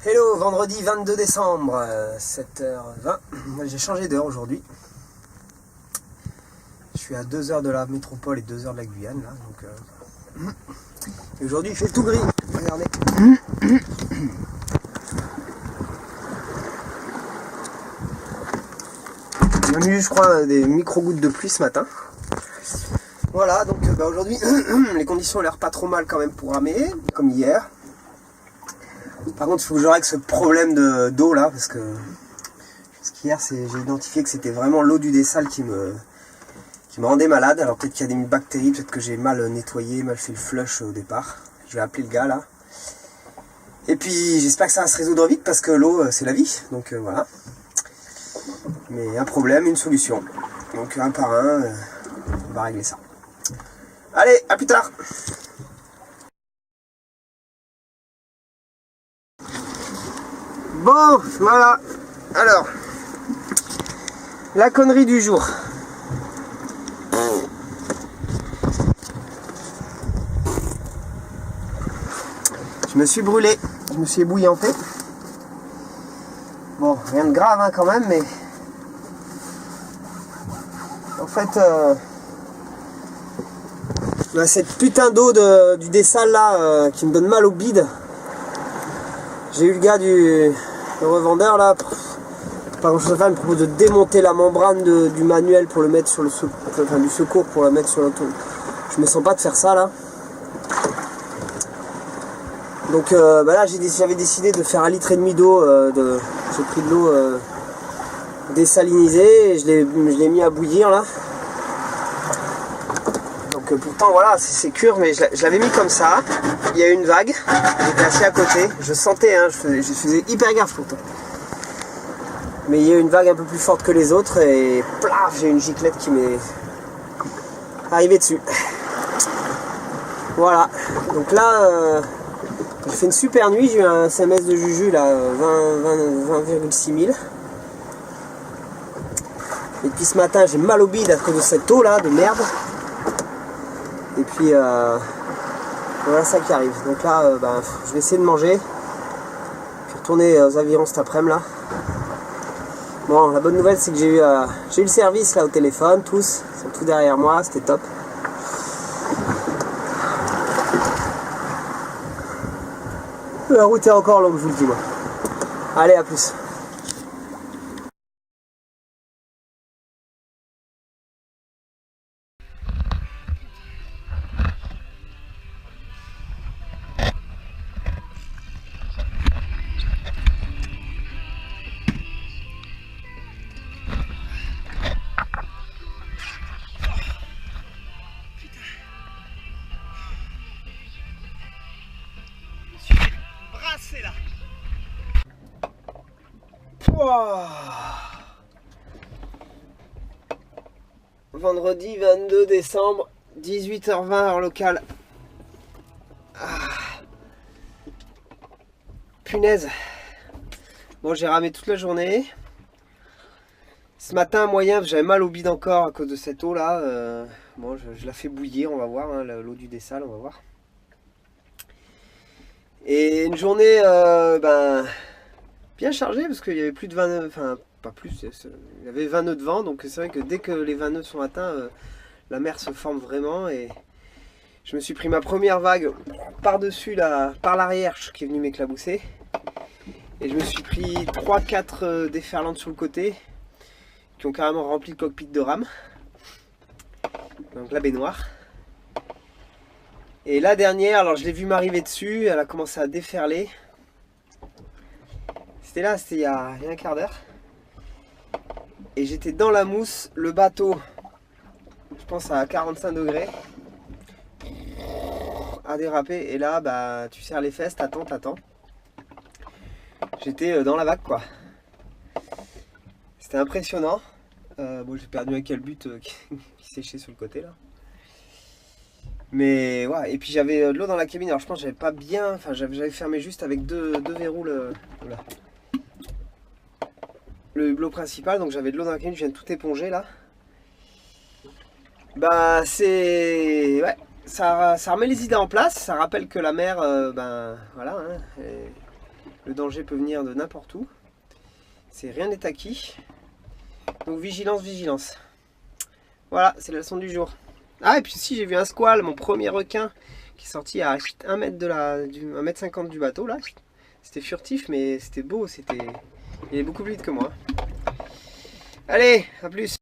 Hello, vendredi 22 décembre, 7h20. J'ai changé d'heure aujourd'hui. Je suis à 2 heures de la métropole et 2 heures de la Guyane. Là, donc, et aujourd'hui, il fait tout gris. Regardez. On a eu, je crois, des micro-gouttes de pluie ce matin. Voilà, donc aujourd'hui, les conditions ont l'air pas trop mal quand même pour ramer, comme hier. Par contre, il faut que je règle ce problème d'eau là, parce qu'hier, j'ai identifié que c'était vraiment l'eau du dessal qui me rendait malade. Alors peut-être qu'il y a des bactéries, peut-être que j'ai mal nettoyé, mal fait le flush au départ. Je vais appeler le gars là. Et puis j'espère que ça va se résoudre vite, parce que l'eau, c'est la vie. Donc voilà. Mais un problème, une solution. Donc un par un, on va régler ça. Allez, à plus tard. Bon, voilà. Alors, la connerie du jour. Je me suis brûlé, je me suis ébouillanté. Bon, rien de grave hein, quand même, mais en fait, cette putain d'eau du dessal là qui me donne mal au bide. J'ai eu le gars le revendeur là, pas grand chose à faire, il me propose de démonter la membrane du manuel pour le mettre sur le du secours pour la mettre sur l'auto. Je me sens pas de faire ça là. Donc là j'avais décidé de faire 1,5 litre d'eau. J'ai pris de l'eau désalinisée et je l'ai mis à bouillir là. Donc pourtant voilà c'est cure, mais je l'avais mis comme ça. Il y a eu une vague, j'étais assis à côté, je sentais, hein, je faisais hyper gaffe pourtant. Mais il y a eu une vague un peu plus forte que les autres et plaf, j'ai une giclette qui m'est arrivée dessus. Voilà, donc là j'ai fait une super nuit, j'ai eu un SMS de Juju là, 20,6 000. Et puis ce matin j'ai mal au bide à cause de cette eau là de merde. Et puis voilà ça qui arrive. Donc là je vais essayer de manger. Puis retourner aux avirons cet après-midi là. Bon, la bonne nouvelle c'est que j'ai eu le service là au téléphone, tous, ils sont tous derrière moi, c'était top. La route est encore longue, je vous le dis moi. Allez, à plus. Brassé là. Wow. Vendredi 22 décembre, 18h20 heure locale. Punaise. Bon, j'ai ramé toute la journée. Ce matin, moyen, j'avais mal au bide encore à cause de cette eau là. Bon, je la fais bouillir, on va voir, hein, l'eau du dessal, on va voir. Et une journée bien chargée parce qu'il y avait plus de 20 nœuds, enfin pas plus, il y avait 20 nœuds de vent, donc c'est vrai que dès que les 20 nœuds sont atteints, la mer se forme vraiment. Et je me suis pris ma première vague par-dessus, par l'arrière qui est venu m'éclabousser. Et je me suis pris 3-4 déferlantes sur le côté qui ont carrément rempli le cockpit de rame, donc la baignoire. Et la dernière, alors je l'ai vu m'arriver dessus, elle a commencé à déferler. C'était il y a un quart d'heure. Et j'étais dans la mousse, le bateau, je pense à 45 degrés, a dérapé. Et là, tu serres les fesses, t'attends. J'étais dans la vague quoi. C'était impressionnant. Bon, j'ai perdu un calbut qui séchait sur le côté là. Mais ouais, et puis j'avais de l'eau dans la cabine, alors je pense que j'avais pas bien, enfin j'avais fermé juste avec deux verrous le hublot principal, donc j'avais de l'eau dans la cabine, je viens de tout éponger là. C'est... ouais, ça remet les idées en place, ça rappelle que la mer, voilà, hein, Le danger peut venir de n'importe où. Rien n'est acquis. Donc vigilance, vigilance. Voilà, c'est la leçon du jour. Ah, et puis si j'ai vu un squale, mon premier requin, qui est sorti à 1 mètre de 1,50 m du bateau là. C'était furtif, mais c'était beau, il est beaucoup plus vite que moi. Allez, à plus.